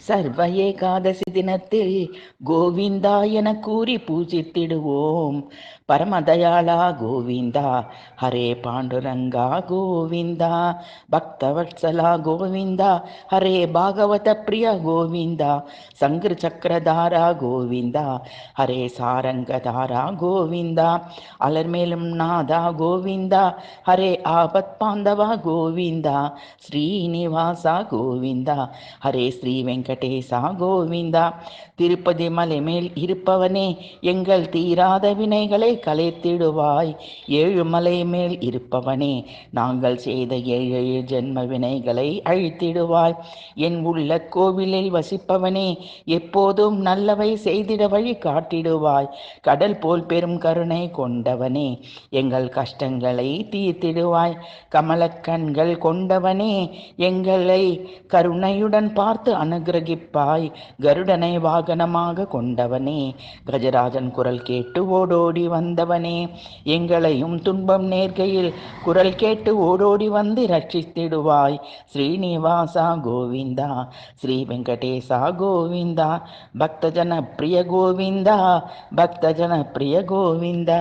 சர்வ ஏகாதசி தினத்தில் கோவிந்தா என கூறி பூஜித்திடுவோம். பரமதயாளா கோவிந்தா, ஹரே பாண்டுரங்கா கோவிந்தா, பக்தவத்சலா கோவிந்தா, ஹரே பாகவத பிரியா கோவிந்தா, சங்கர் சக்கரதாரா கோவிந்தா, ஹரே சாரங்கதாரா கோவிந்தா, அலர்மேலும் நாதா கோவிந்தா, ஹரே ஆபத் பாந்தவா கோவிந்தா, ஸ்ரீனிவாசா கோவிந்தா, ஹரே ஸ்ரீ வெங்கடேசா கோவிந்தா. திருப்பதி மலை மேல் இருப்பவனே, எங்கள் தீராத வினைகளை கலைத்திடுவாய். ஏழுமலை மேல் இருப்பவனே, நாங்கள் செய்த 7 ஜென்ம வினைகளை அழித்திடுவாய். என் உள்ள கோவிலில் வசிப்பவனே, எப்போதும் நல்லவை செய்திட வழி காட்டிடுவாய். கடல் போல் பெரும் கருணை கொண்டவனே, எங்கள் கஷ்டங்களை தீர்த்திடுவாய். கமலக்கண்கள் கொண்டவனே, எங்களை கருணையுடன் பார்த்து அனுகிரகிப்பாய். கருடனை வாகனமாக கொண்டவனே, கஜராஜன் குரல் கேட்டு ஓடோடி வந்தவனே, எங்களையும் துன்பம் நேர்கையில் குரல் கேட்டு ஓடோடி வந்து ரட்சித்திடுவாய். ஸ்ரீனிவாசா கோவிந்தா, ஸ்ரீ வெங்கடேசா கோவிந்தா, பக்தஜன பிரிய கோவிந்தா, பக்தஜன பிரிய கோவிந்தா.